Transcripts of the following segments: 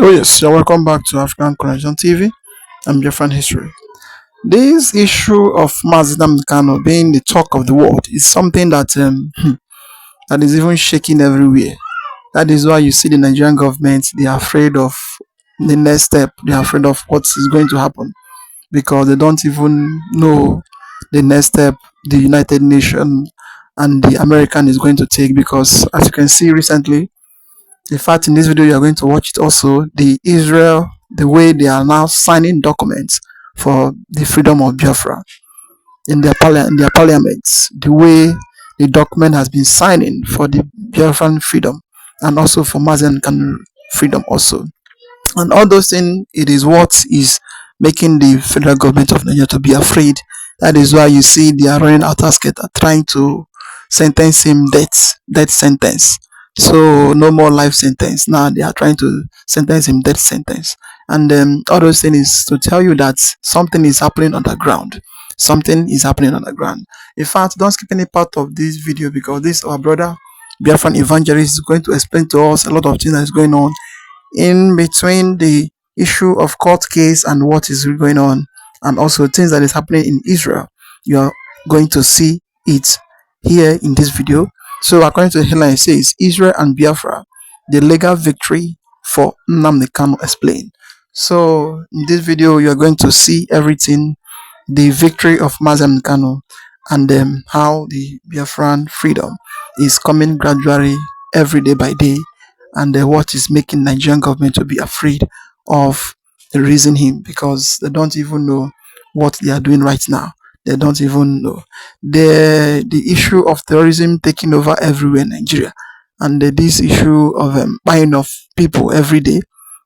Oh yes, you're welcome back to African Connection TV and Biafran History. This issue of Mazi Nnamdi Kanu being the talk of the world is something that that is even shaking everywhere. That is why you see the Nigerian government, they are afraid of the next step. They are afraid of what is going to happen because they don't even know the next step the United Nations and the American is going to take. Because as you can see recently, in fact, in this video, you are going to watch it also. The way they are now signing documents for the freedom of Biafra in their parliaments, the way the document has been signing for the Biafran freedom and also for Mazi Nnamdi Kanu freedom also. And all those things, it is what is making the federal government of Nigeria to be afraid. That is why you see they are running out of skate, trying to sentence him death sentence. So no more life sentence. Now they are trying to sentence him death sentence. And all those things is to tell you that something is happening underground. Something is happening underground. In fact, don't skip any part of this video because this our brother Biafran evangelist is going to explain to us a lot of things that is going on in between the issue of court case and what is going on, and also things that is happening in Israel. You are going to see it here in this video. So according to the headline, it says Israel and Biafra, the legal victory for Nnamdi Kanu explained. So in this video, you are going to see everything, the victory of Mazi Nnamdi Kanu, and how the Biafran freedom is coming gradually every day by day, and what is making Nigerian government to be afraid of raising him because they don't even know what they are doing right now. They don't even know the issue of terrorism taking over everywhere in Nigeria, and this issue of buying of people every day.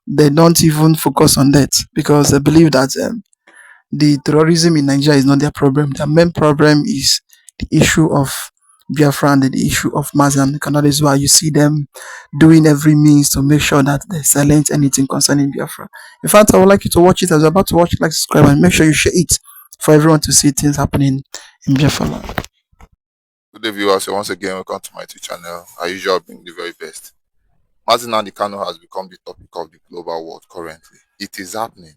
They don't even focus on that because they believe that the terrorism in Nigeria is not their problem. Their main problem is the issue of Biafra and the issue of Mazi Nnamdi Kanu. That is why you see them doing every means to make sure that they silence anything concerning Biafra. In fact, I would like you to watch it. As you're about to watch it, like, subscribe, and make sure you share it for everyone to see things happening in Biafra land. Good day, viewers. So once again, welcome to my YouTube channel. I usually bring the very best. Mazi Nnamdi Kanu has become the topic of the global world currently. It is happening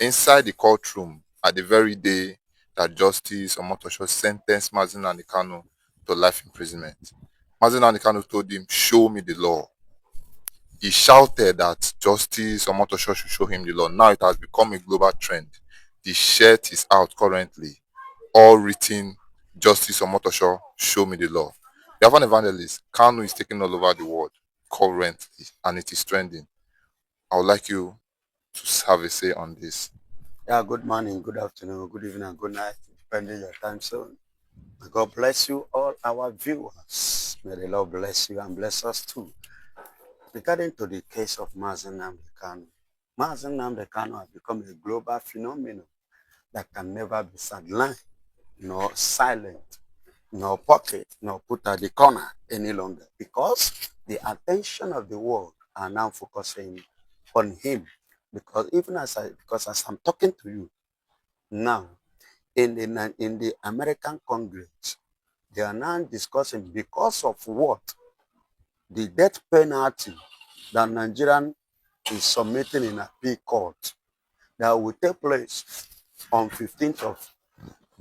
inside the courtroom at the very day that Justice Omotosho sentenced Mazi Nnamdi Kanu to life imprisonment. Mazi Nnamdi Kanu told him, "Show me the law." He shouted that Justice Omotosho should show him the law. Now it has become a global trend. The shirt is out currently, all written, "Justice Omotosho, show me the law." The Biafran evangelist Kanu is taking all over the world currently, and it is trending. I would like you to have a say on this. Yeah, good morning, good afternoon, good evening, and good night, depending your time zone. May God bless you, all our viewers. May the Lord bless you and bless us too. Regarding to the case of Mazi Nnamdi Kanu, Mazi Nnamdi Kanu has become a global phenomenon that can never be sidelined, nor silent, nor pocket, nor put at the corner any longer, because the attention of the world are now focusing on him. Because as I'm talking to you now, in the American Congress, they are now discussing because of what the death penalty that Nigerian is submitting in appeal court that will take place on 15th of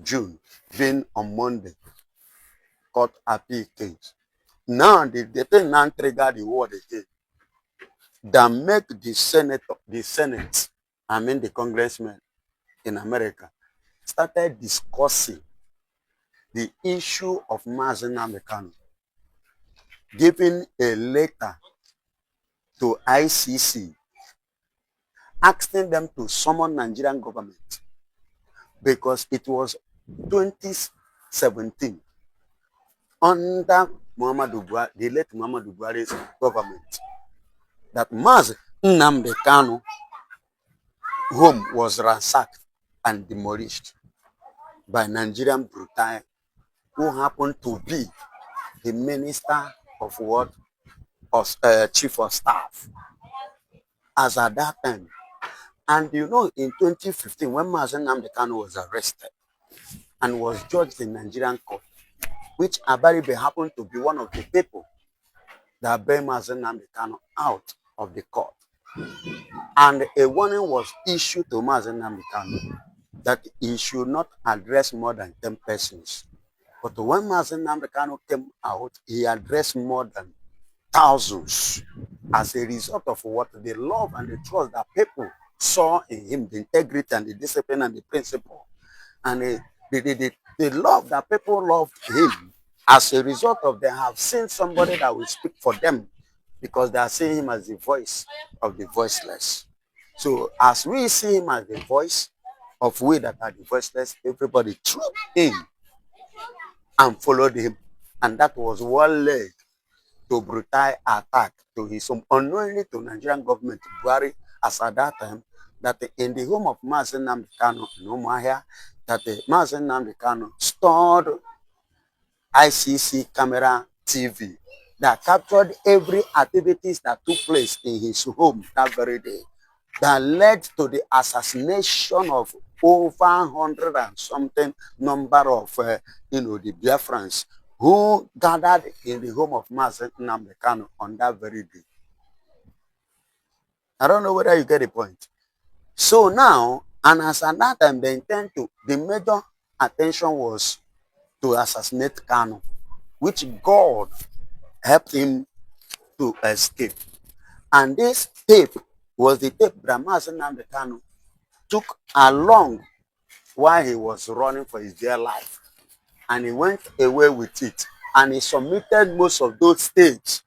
June, being on Monday, court appeal case. Now the thing now trigger the word again that make the Senate, the congressmen in America started discussing the issue of Mazi Nnamdi Kanu, giving a letter to ICC, asking them to summon Nigerian government because it was 2017 under the late Muhammadu Buhari's government that Mazi Nnamdi Kanu home was ransacked and demolished by Nigerian brutal who happened to be the minister of what? Chief of staff as at that time. And you know, in 2015, when Mazi Nnamdi Kanu was arrested and was judged in Nigerian court, which Abaribe happened to be one of the people that bailed Mazi Nnamdi Kanu out of the court. And a warning was issued to Mazi Nnamdi Kanu that he should not address more than 10 persons. But when Mazi Nnamdi Kanu came out, he addressed more than thousands as a result of what? The love and the trust that people saw in him, the integrity and the discipline and the principle. And the love that people loved him as a result of they have seen somebody that will speak for them because they are seeing him as the voice of the voiceless. So as we see him as the voice of we that are the voiceless, everybody trooped in and followed him. And that was what led to brutal attack to his home, unknowingly to Nigerian government, Buhari, as at that time, that in the home of Mazi Nnamdi Kanu in Umuahia, that Mazi Nnamdi Kanu stored ICC camera TV that captured every activities that took place in his home that very day, that led to the assassination of over 100 and something number of, the Biafrans who gathered in the home of Mazi Nnamdi Kanu on that very day. I don't know whether you get the point. So now, and as at that time, the major attention was to assassinate Kanu, which God helped him to escape. And this tape was the tape that Mazi Nnamdi Kanu took along while he was running for his dear life. And he went away with it. And he submitted most of those states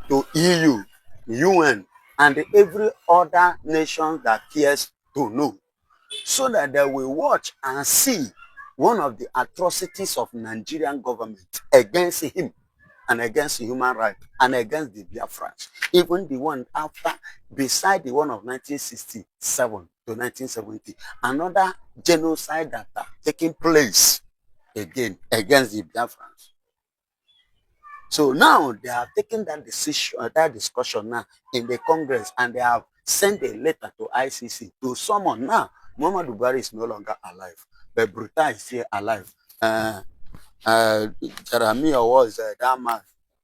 to EU, UN, and every other nation that cares to know, so that they will watch and see one of the atrocities of Nigerian government against him and against human rights and against the Biafrans. Even the one after, beside the one of 1967 to 1970, another genocide that are taking place again against the Biafrans. So now they have taken that decision, that discussion now in the Congress, and they have sent a letter to ICC to someone. Now Muhammadu Buhari is no longer alive, but Bruta is still alive. Jeremiah was that man.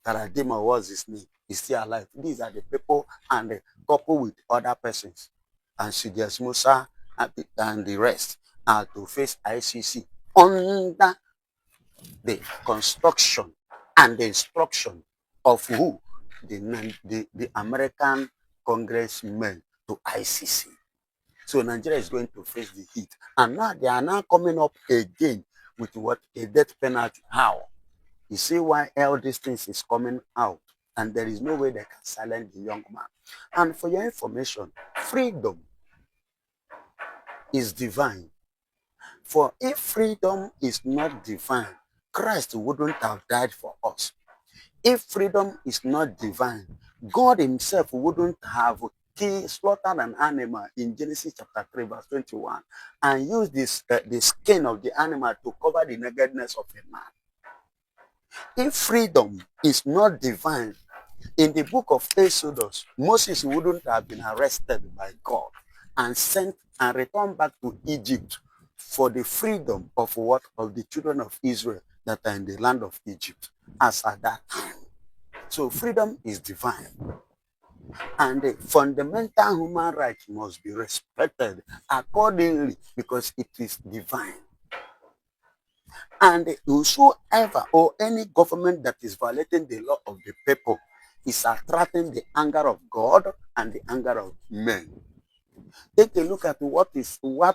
Taradima was his name. Is still alive. These are the people, and the couple with other persons, and Sidious Musa and the rest are to face ICC under the construction and the instruction of who? The American congressmen to ICC. So Nigeria is going to face the heat. And now they are now coming up again with what? A death penalty. How? You see why all these things is coming out, and there is no way they can silence the young man. And for your information, freedom is divine. For if freedom is not divine, Christ wouldn't have died for us. If freedom is not divine, God himself wouldn't have slaughtered an animal in Genesis chapter 3 verse 21 and used the skin of the animal to cover the nakedness of a man. If freedom is not divine, in the book of Exodus, Moses wouldn't have been arrested by God and sent and returned back to Egypt for the freedom of what? Of the children of Israel that are in the land of Egypt as at that time. So freedom is divine. And the fundamental human rights must be respected accordingly because it is divine. And whosoever or any government that is violating the law of the people is attracting the anger of God and the anger of men. Take a look at what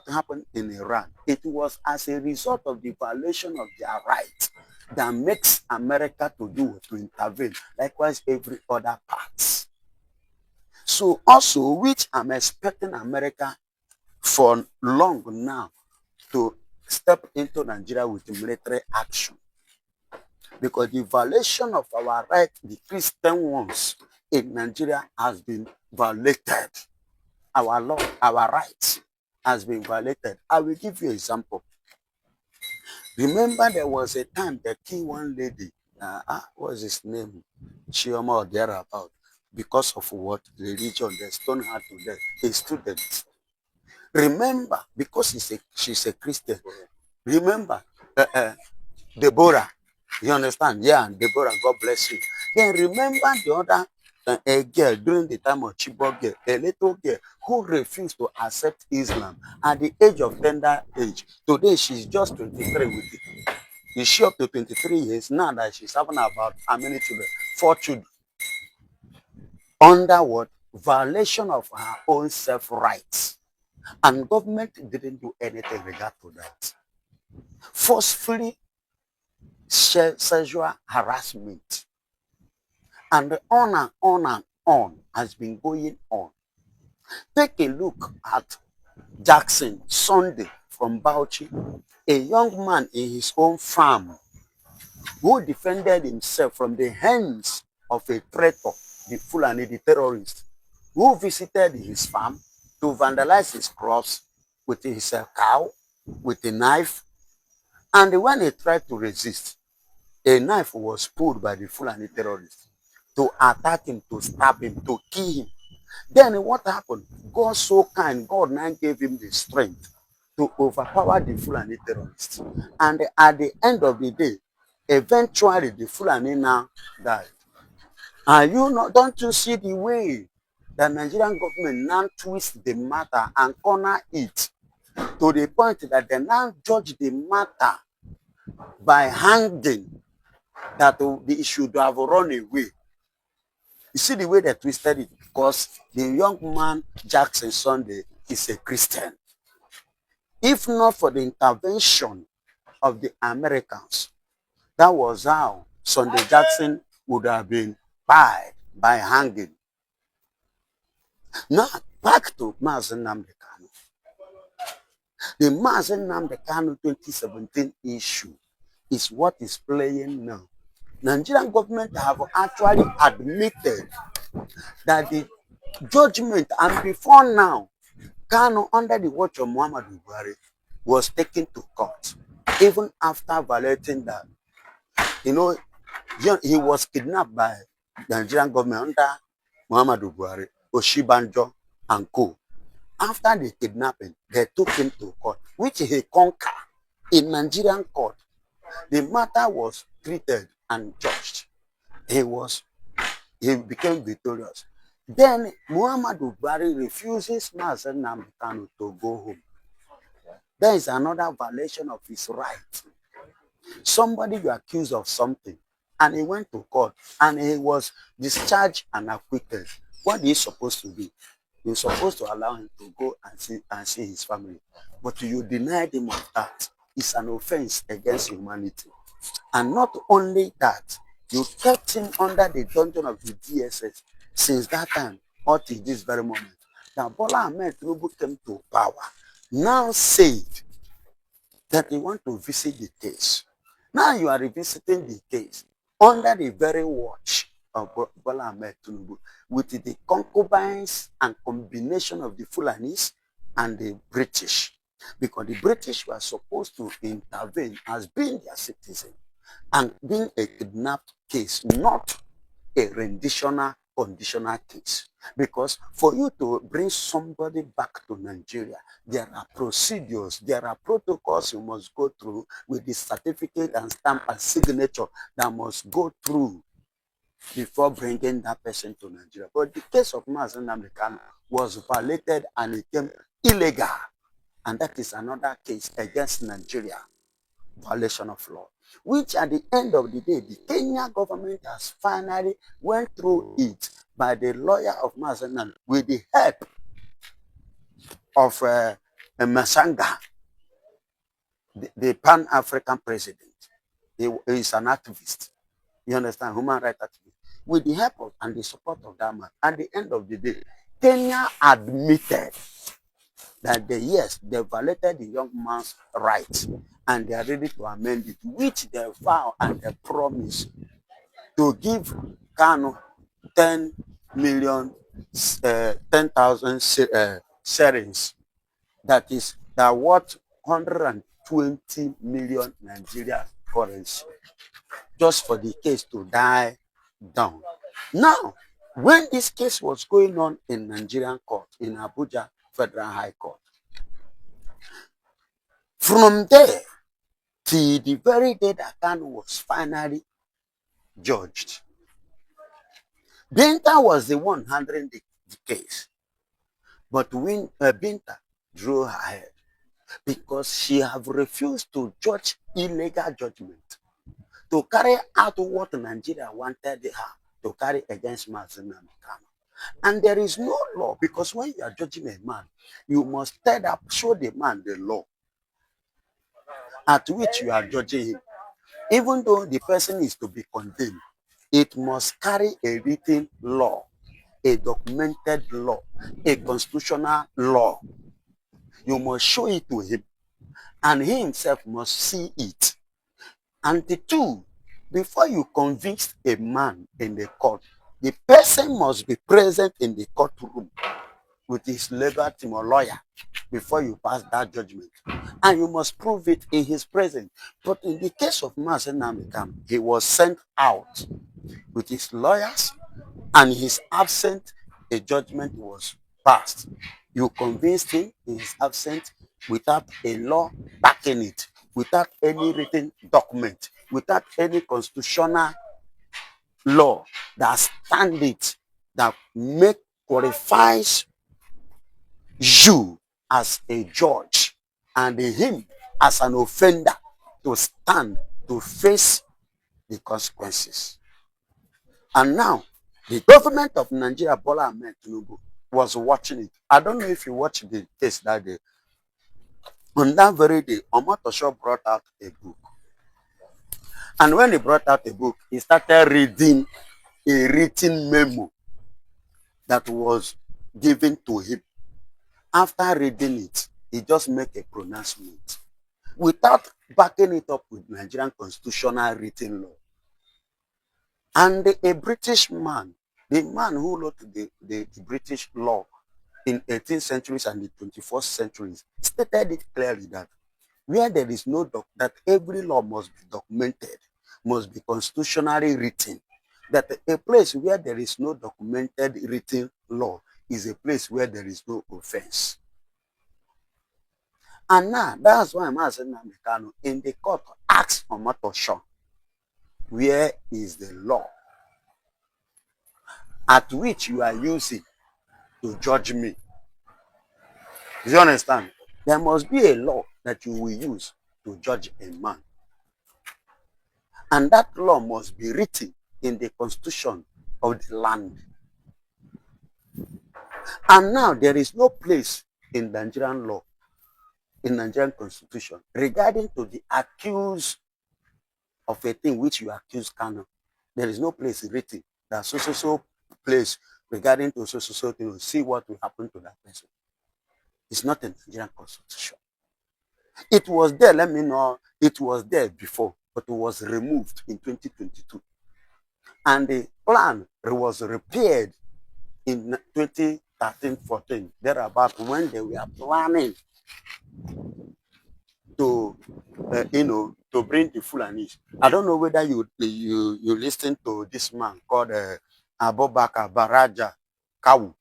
happened in Iran. It was as a result of the violation of their rights that makes America to intervene. Likewise, every other part. So also, which I'm expecting America for long now to step into Nigeria with military action. Because the violation of our rights, the Christian ones in Nigeria, has been violated. Our law, our rights has been violated. I will give you an example. Remember, there was a time the key one lady, what was his name? Chioma or thereabout. Because of what? Religion, they stoned her to death. A student. Remember, because she's a Christian. Remember, Deborah. You understand? Yeah, Deborah, God bless you. Then remember the other a girl during the time of Chibok girl, a little girl who refused to accept Islam at the age of tender age. Today, she's just 23 with it. Is she up to 23 years? Now that she's having about how many children? 4 children. Under what? Violation of her own self-rights. And government didn't do anything regard to that. Forcefully sexual harassment. And on has been going on. Take a look at Jackson Sunday from Bauchi, a young man in his own farm who defended himself from the hands of a traitor, the Fulani, the terrorist, who visited his farm to vandalize his crops with his cow, with a knife. And when he tried to resist, a knife was pulled by the Fulani terrorist to attack him, to stab him, to kill him. Then what happened? God so kind, God now gave him the strength to overpower the Fulani terrorists. And at the end of the day, eventually the Fulani now died. And don't you see the way the Nigerian government now twist the matter and corner it to the point that they now judge the matter by hanging, that they should have run away. You see the way they twisted it, because the young man, Jackson Sunday, is a Christian. If not for the intervention of the Americans, that was how Sunday Jackson would have been died by hanging. Now, back to Mazi Nnamdi Kanu. The Mazi Nnamdi Kanu 2017 issue is what is playing now. Nigerian government have actually admitted that the judgment, and before now, Kanu, under the watch of Muhammadu Buhari, was taken to court, even after violating that. He was kidnapped by the Nigerian government under Muhammadu Buhari, Oshibanjo, and co. After the kidnapping, they took him to court, which he conquered in Nigerian court. The matter was treated and judged. He became victorious. Then Muhammadu Buhari refuses Mazi Nnamdi Kanu to go home. There is another violation of his right. Somebody you accused of something, and he went to court, and he was discharged and acquitted. What is he supposed to do? You're supposed to allow him to go and see his family. But you denied him of that. It's an offense against humanity. And not only that, you kept him under the dungeon of the DSS since that time until this very moment. Now, Bola Ahmed Tinubu came to power, now said that they want to visit the case. Now you are revisiting the case under the very watch of Bola Ahmed Tinubu, with the concubines and combination of the Fulanis and the British. Because the British were supposed to intervene as being their citizen and being a kidnapped case, not a renditional conditional case. Because for you to bring somebody back to Nigeria, there are procedures, there are protocols you must go through with the certificate and stamp and signature that must go through before bringing that person to Nigeria. But the case of Mazi Nnamdi Kanu was violated and it became illegal. And that is another case against Nigeria, violation of law, which at the end of the day, the Kenya government has finally went through it by the lawyer of Mazi Nnamdi with the help of Masanga, the Pan-African president. He is an activist. You understand? Human rights activist. With the help of and the support of that man, at the end of the day, Kenya admitted that they violated the young man's rights and they are ready to amend it, which they vow and they promise to give Kanu 10 million, 10,000 shillings. That is worth 120 million Nigerian currency, just for the case to die down. Now, when this case was going on in Nigerian court, in Abuja Federal High Court, from there till the very day that Kanu was finally judged, Binta was the one handling the case. But when Binta drew her head because she have refused to judge illegal judgment, to carry out what Nigeria wanted her to carry against Mazi Nnamdi Kanu. And there is no law, because when you are judging a man, you must show the man the law at which you are judging him. Even though the person is to be condemned, it must carry a written law, a documented law, a constitutional law. You must show it to him, and he himself must see it. And the two, before you convict a man in the court, the person must be present in the courtroom with his legal team or lawyer before you pass that judgment. And you must prove it in his presence. But in the case of Mazi Nnamdi Kanu, he was sent out with his lawyers, and his absent, a judgment was passed. You convinced him in his absence without a law backing it, without any written document, without any constitutional law that stand it, that qualifies you as a judge and him as an offender to stand to face the consequences. And now, the government of Nigeria, Bola Ahmed Tinubu, was watching it. I don't know if you watched the case that day. On that very day, Omotosho brought out a book. And when he brought out a book, he started reading a written memo that was given to him. After reading it, he just made a pronouncement without backing it up with Nigerian constitutional written law. And a British man, the man who wrote the British law in 18th centuries and the 21st centuries, stated it clearly that where there is no that every law must be documented, must be constitutionally written. That a place where there is no documented written law is a place where there is no offense. And now, that's why Mazi Nnamdi Kanu in the court asked Omotosho, where is the law at which you are using to judge me? Do you understand? There must be a law that you will use to judge a man. And that law must be written in the constitution of the land. And now there is no place in Nigerian law, in Nigerian constitution, regarding to the accused of a thing which you accuse Kanu. There is no place written that so place regarding to so thing, see what will happen to that person. It's not in Nigerian constitution. It was there, let me know, it was there before, but it was removed in 2022. And the plan was repaired in 2013-14, thereabout, when they were planning to, to bring the Fulanis. I don't know whether you listen to this man called Abubakar Baraja Kawu,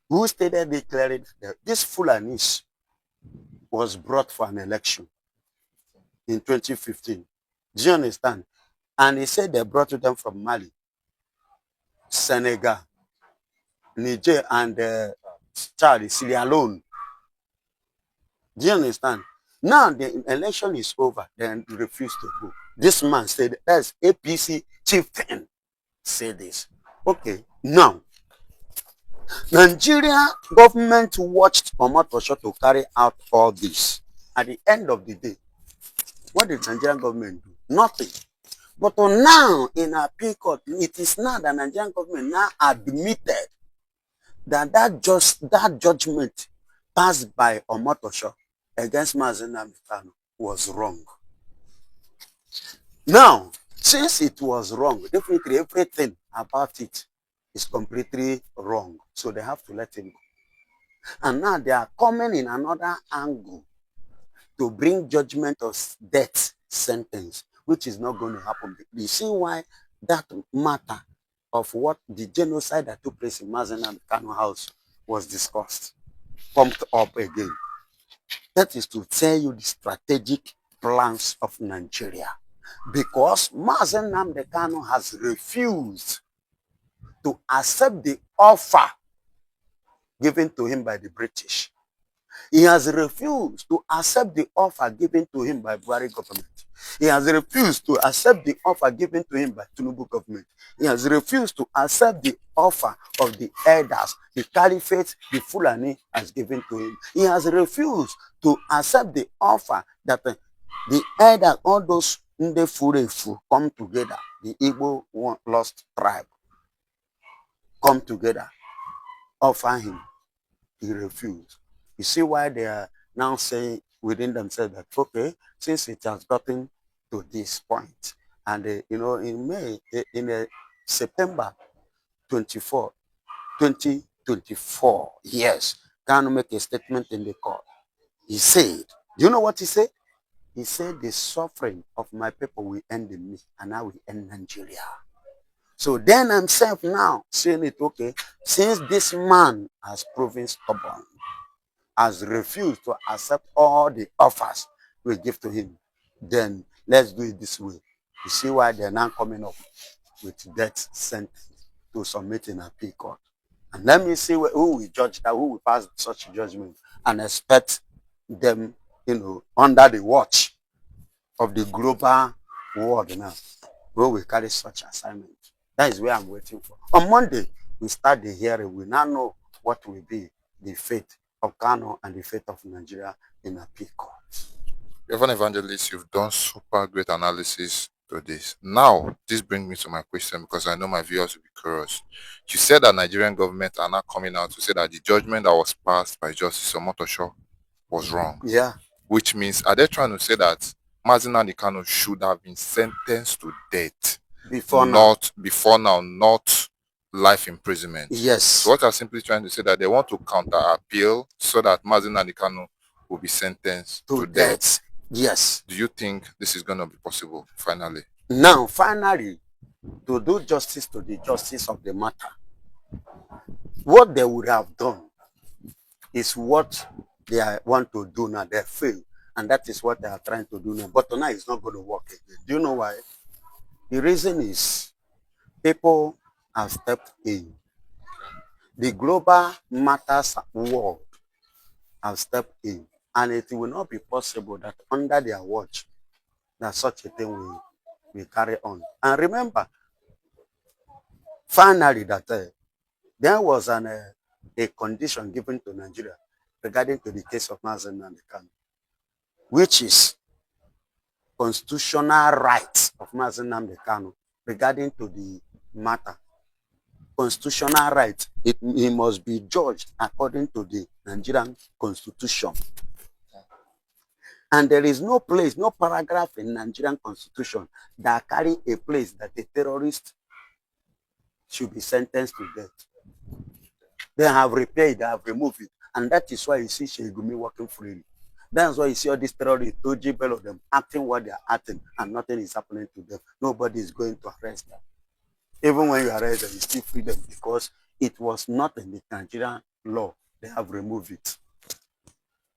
who stated declaring that this Fulanis was brought for an election in 2015. Do you understand? And he said they brought them from Mali, Senegal, Niger, and Chad, Sierra Leone. Do you understand? Now the election is over, then refused to go. This man said, that's APC chieftain said this. Okay, now, Nigeria government watched Omotosho to carry out all this. At the end of the day, what did Nigerian government do? Nothing. But now, in our appeal court, it is now that Nigerian government now admitted that that judgment passed by Omotosho against Mazi Nnamdi Kanu was wrong. Now, since it was wrong, definitely everything about it is completely wrong. So they have to let him go. And now they are coming in another angle to bring judgment of death sentence, which is not going to happen. You see why that matter of what the genocide that took place in Mazi Nnamdi Kanu house was discussed, pumped up again. That is to tell you the strategic plans of Nigeria. Because Mazi Nnamdi Kanu has refused to accept the offer given to him by the British. He has refused to accept the offer given to him by Buhari government. He has refused to accept the offer given to him by Tinubu government. He has refused to accept the offer of the elders, the caliphate, the Fulani has given to him. He has refused to accept the offer that the elders, all those Ndefurefu come together, the Igbo lost tribe come together, offer him. He refused. You see why they are now saying within themselves that, okay, since it has gotten to this point, and in May, September 24, 2024, yes, Kanu make a statement in the court. He said, do you know what he said? He said, the suffering of my people will end in me, and I will end Nigeria. So then himself now saying it, okay, since this man has proven stubborn, has refused to accept all the offers we give to him, then let's do it this way. You see why they're now coming up with death sentence to submit in appeal court. And let me see who will judge that, who will pass such judgment, and expect them, under the watch of the global world now, who will carry such assignment. That is where I'm waiting for. On Monday, we start the hearing. We now know what will be the fate of Kanu and the fate of Nigeria in appeal court. Reverend Evangelist, you've done super great analysis to this. Now, this brings me to my question because I know my viewers will be curious. You said that Nigerian government are now coming out to say that the judgment that was passed by Justice Omotosho was wrong. Yeah. Which means, are they trying to say that Mazi Nnamdi Kanu should have been sentenced to death before now, not life imprisonment? Yes. So what I'm simply trying to say that they want to counter appeal so that Mazi Nnamdi Kanu will be sentenced to death. Yes. Do you think this is going to be possible finally? Now, finally, to do justice to the justice of the matter, what they would have done is what they want to do now. They fail. And that is what they are trying to do now. But tonight it's not going to work again. Do you know why? The reason is people have stepped in. The global matters world have stepped in. And it will not be possible that under their watch that such a thing will carry on. And remember, finally, that there was a condition given to Nigeria regarding to the case of Mazi Nnamdi Kanu, which is constitutional rights of Mazi Nnamdi Kanu regarding to the matter. Constitutional rights, he must be judged according to the Nigerian constitution. And there is no place, no paragraph in Nigerian constitution that carry a place that a terrorist should be sentenced to death. They have repaired, they have removed it. And that is why you see Shegumi working freely. That's why you see all these terrorists, Toji Bell of them, acting what they are acting, and nothing is happening to them. Nobody is going to arrest them. Even when you arrest them, you still free them because it was not in the Nigerian law. They have removed it.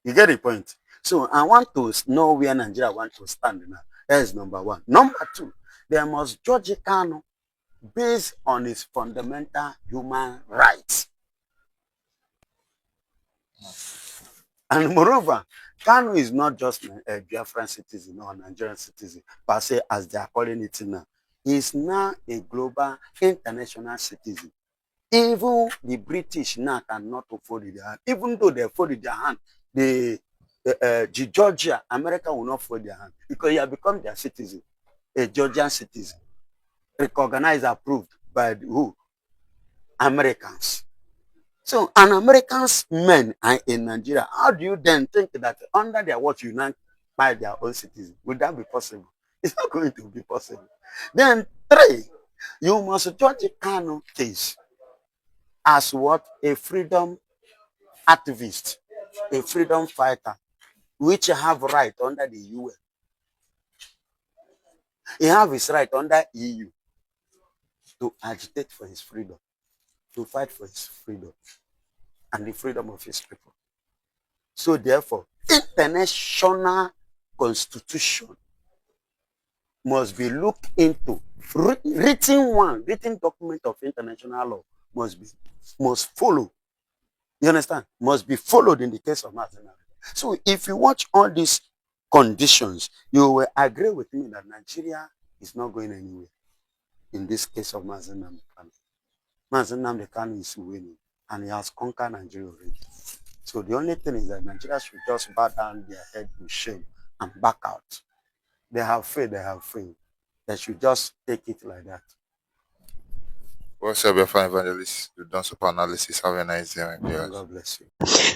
You get the point? So I want to know where Nigeria wants to stand now. That is number one. Number two, they must judge Kanu based on his fundamental human rights. And moreover, Kanu is not just a Biafran citizen or a Nigerian citizen, per se, as they are calling it now. He is now a global, international citizen. Even the British now cannot fold their hand. Even though they fold their hand, the Georgia, America will not fold their hand because he has become their citizen, a Georgian citizen, recognized, approved by who? Americans. So, an American's men are in Nigeria. How do you then think that under their watch you now buy their own citizens? Would that be possible? It's not going to be possible. Then, three, you must judge the Kanu case as what? A freedom activist, a freedom fighter, which have right under the UN. He have his right under EU to agitate for his freedom, to fight for his freedom and the freedom of his people. So therefore, international constitution must be looked into. Written document of international law must follow. You understand? Must be followed in the case of Mazi Nnamdi. So if you watch all these conditions, you will agree with me that Nigeria is not going anywhere in this case of Mazi Nnamdi Kanu. Mazi Nnamdi Kanu is winning, and he has conquered Nigeria already. So the only thing is that Nigeria should just bow down their head in shame and back out. They have failed, they have failed. They should just take it like that. Well said, Biafra evangelist. You've done super analysis. Have a nice day, my dear. God bless you.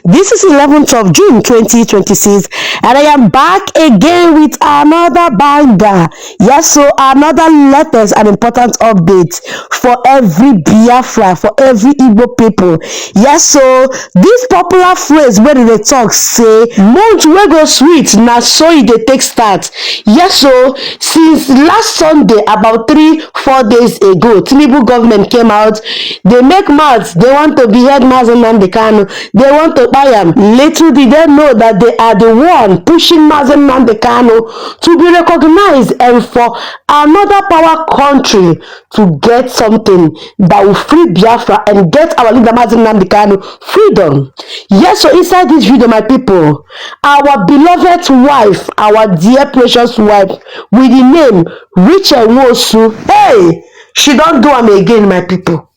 This is 11th of June 2026, and I am back again with another banger. Yes, so another latest and important update for every Biafra, for every Igbo people. Yes, so this popular phrase where they talk say, "Month wey go sweet, na so e dey take start." Yes, so since last Sunday, about 3-4 days ago, Tinubu government came out. They make mouths. They want to behead Mazi Nnamdi Kanu. They want to buy him. Little did they know that they are the one pushing Mazi Nnamdi Kanu to be recognized and for another power country to get something that will free Biafra and get our leader Mazi Nnamdi Kanu freedom. Yes, so inside this video, my people, our beloved wife, our dear precious wife with the name Rachel Nwosu, hey, she don't do am again, my people.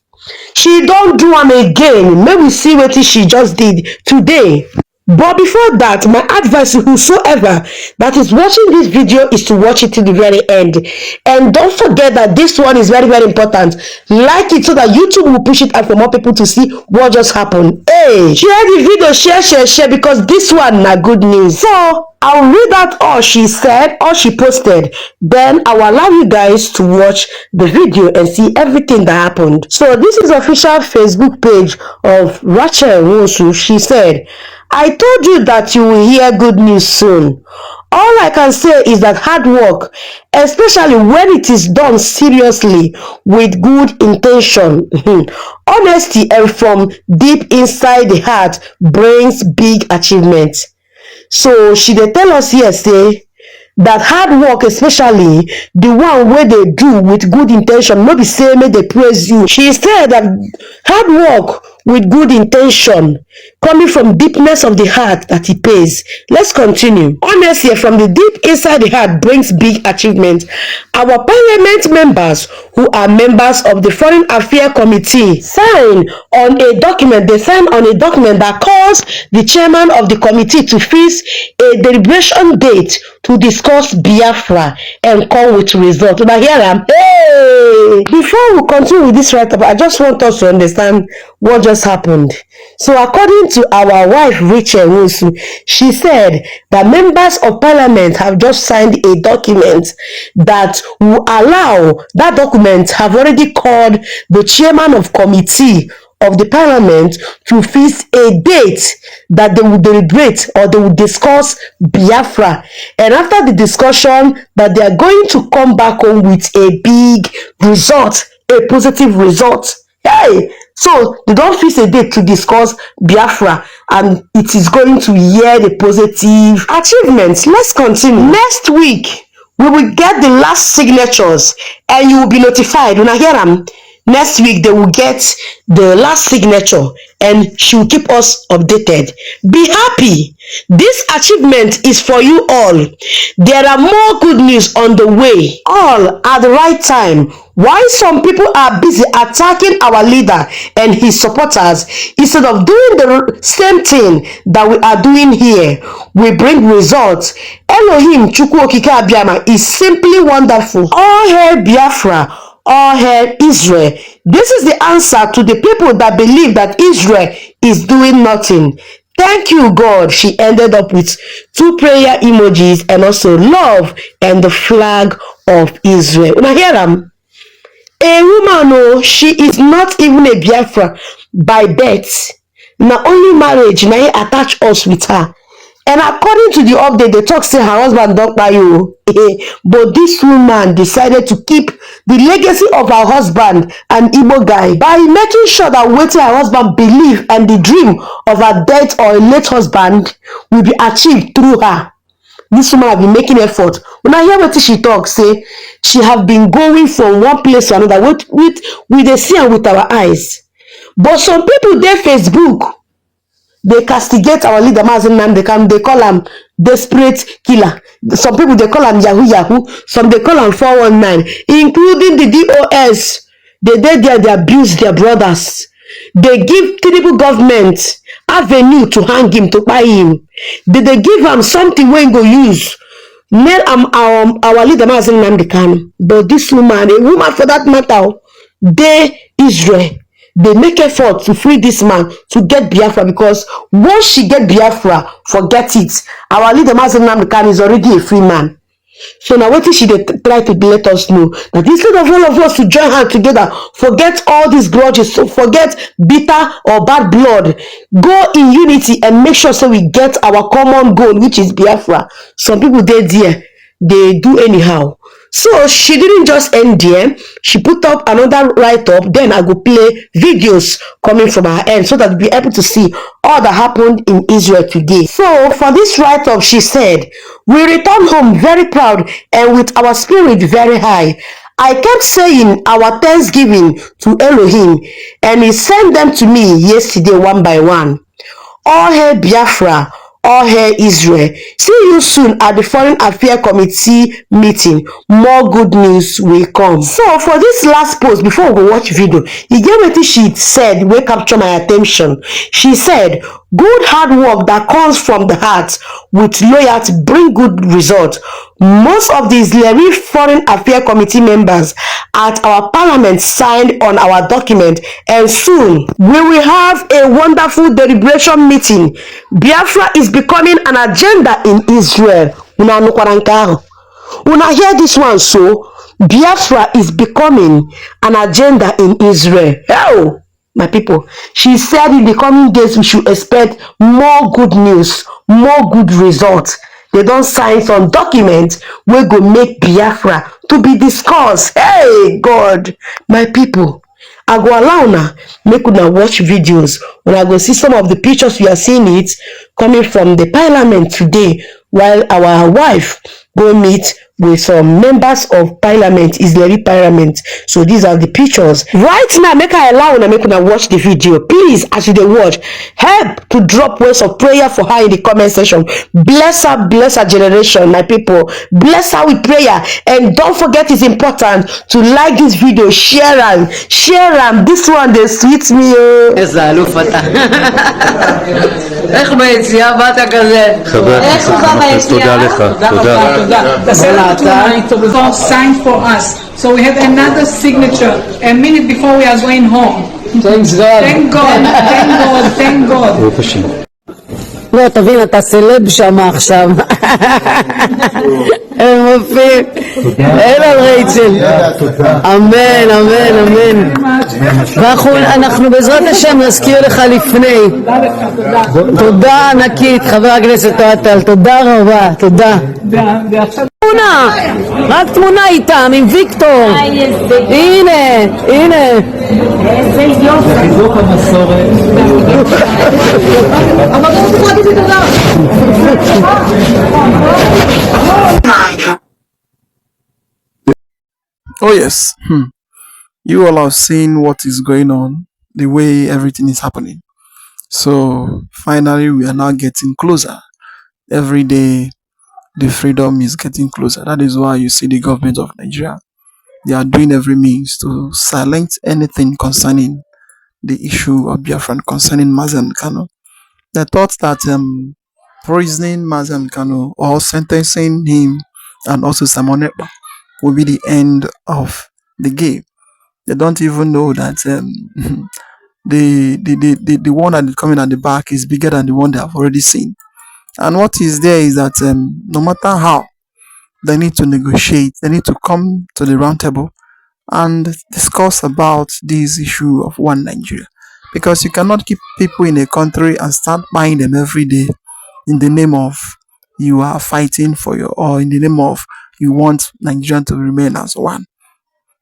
She don't do am again. May we see what she just did today. But before that, my advice to whosoever that is watching this video is to watch it till the very end. And don't forget that this one is very, very important. Like it so that YouTube will push it out for more people to see what just happened. Hey, share the video, share, because this one na good news. So, I'll read out all she said, all she posted. Then I will allow you guys to watch the video and see everything that happened. So this is official Facebook page of Rachel Nwosu. She said, "I told you that you will hear good news soon. All I can say is that hard work, especially when it is done seriously with good intention, honesty and from deep inside the heart brings big achievements." So she dey tell us here say that hard work, especially the one wey dey do with good intention, no be say make dey praise you. She said that hard work with good intention coming from deepness of the heart that it pays. Let's continue. Honesty from the deep inside the heart brings big achievement. Our parliament members who are members of the Foreign Affairs Committee sign on a document. They sign on a document that calls the chairman of the committee to fix a deliberation date to discuss Biafra and come with results. But here I'm. Hey! Before we continue with this write-up, I just want us to understand what just happened. So according to our wife Rachel Nwosu, she said that members of parliament have just signed a document that will allow, that document have already called the chairman of committee of the parliament to fix a date that they will deliberate or they will discuss Biafra, and after the discussion that they are going to come back home with a big result, a positive result. Hey, so they don't fix a date to discuss Biafra and it is going to yield the positive achievements. Let's continue. Next week, we will get the last signatures and you will be notified. When I hear them, next week they will get the last signature and she will keep us updated. Be happy. This achievement is for you all. There are more good news on the way, all at the right time. While some people are busy attacking our leader and his supporters, instead of doing the same thing that we are doing here, we bring results. Elohim Chukwu Okike Abiama is simply wonderful. All hail Biafra. All hail Israel. This is the answer to the people that believe that Israel is doing nothing. Thank you, God. She ended up with 2 prayer emojis and also love and the flag of Israel. Now hear them. A woman, oh, she is not even a Biafra by birth. Now only marriage now attach us with her. And according to the update, they talk say her husband don't buy you. But this woman decided to keep the legacy of her husband, an Igbo guy, by making sure that what her husband believe and the dream of her dead or late husband will be achieved through her. This woman have been making effort. When I hear what she talk, say she have been going from one place to another with the see and with our eyes. But some people dey Facebook, they castigate our leader Mazi Nnamdi Kanu. They call him desperate killer. Some people they call him Yahoo. Some they call him 419, including the DOS. They did there, they abuse their brothers. They give Tinubu government avenue to hang him, to buy him. They give him something when go use. Nail our leader Mazi Nnamdi Kanu. But this woman, a woman for that matter, they Israel. They make effort to free this man to get Biafra, because once she get Biafra, forget it. Our leader Mazi Nnamdi Kanu is already a free man. So now what is she try to let us know that instead of all of us to join hands together, forget all these grudges, so forget bitter or bad blood, go in unity and make sure so we get our common goal, which is Biafra. Some people there, they do anyhow. So she didn't just end there. She put up another write-up. Then I go play videos coming from her end so that we'll be able to see all that happened in Israel today. So for this write-up, she said, we return home very proud and with our spirit very high. I kept saying our thanksgiving to Elohim, and he sent them to me yesterday one by one. All hail Biafra, all hail Israel. See you soon at the Foreign Affairs Committee meeting. More good news will come. So for this last post, before we go watch video, you get what she said wey capture my attention. She said, good hard work that comes from the heart with loyalty bring good results. Most of the Israeli Foreign Affairs Committee members at our parliament signed on our document, and soon we will have a wonderful deliberation meeting. Biafra is becoming an agenda in Israel. Una hear this one? So Biafra is becoming an agenda in Israel. Oh, my people, she said in the coming days we should expect more good news, more good results. They don't sign some documents wey go make Biafra to be discussed. Hey God, my people, I go allow una make una watch videos. When I go see some of the pictures, we are seeing it coming from the parliament today, while our wife go meet with some members of parliament, Israeli parliament. So these are the pictures. Right now, make I allow una make una watch the video. Please, as you dey watch, help to drop words of prayer for her in the comment section. Bless her generation, my people. Bless her with prayer. And don't forget, it's important to like this video, share am. This one dey sweet me. איזה אלוף אתה. איך ביציאה באת כזה? איך בא ביציאה? תודה לך. תודה. Tonight to sign for us. So we have another signature a minute before we are going home. Thanks God. Thank God. Thank God. לא, תבין, אתה סלב שם עכשיו. הם מופיעים. אין על רייצ'ל. אמן. ואנחנו בעזרת השם נזכיר לך לפני. תודה ענקית, חבר הכנסת טל. תודה רבה, תודה. תמונה, רק תמונה איתם, עם ויקטור. הנה. איזה יופי. חיזוק המסורת. אבל לא צריך להגיד לי תודה. Oh yes, you all have seen what is going on, the way everything is happening. So finally, we are now getting closer. Every day, the freedom is getting closer. That is why you see the government of Nigeria. They are doing every means to silence anything concerning the issue of Biafra, concerning Mazi Nnamdi Kanu. They thought that poisoning Mazi Nnamdi Kanu or sentencing him and also Simon Ekpa will be the end of the game. They don't even know that the one that is coming at the back is bigger than the one they have already seen. And what is there is that no matter how, they need to negotiate, they need to come to the round table and discuss about this issue of one Nigeria. Because you cannot keep people in a country and start buying them every day in the name of you are fighting for your, or in the name of you want Nigeria to remain as one.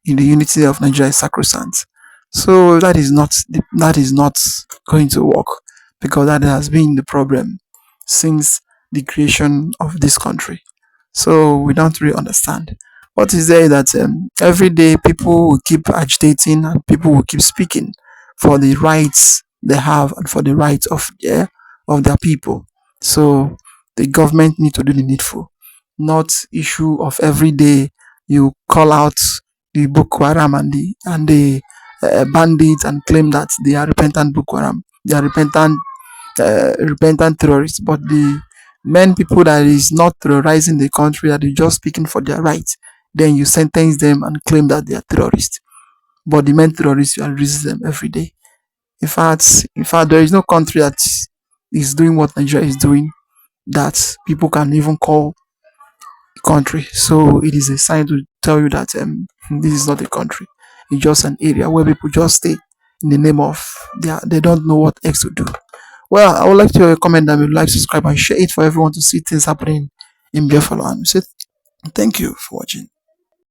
In the unity of Nigeria is sacrosanct. So that is not going to work, because that has been the problem since the creation of this country. So we don't really understand. What is there that every day people will keep agitating and people will keep speaking for the rights they have and for the rights of their people. So the government need to do the needful, not issue of every day you call out the Boko Haram and the bandits and claim that they are repentant Boko Haram, they are repentant terrorists, but the main people that is not terrorizing the country, that is just speaking for their rights, then you sentence them and claim that they are terrorists. But the main terrorists, you are releasing them every day. In fact, there is no country that is doing what Nigeria is doing that people can even call a country. So it is a sign to tell you that this is not a country. It's just an area where people just stay in the name of they don't know what else to do. Well, I would like to comment that you like, subscribe, and share it for everyone to see things happening in Biafra. And say thank you for watching.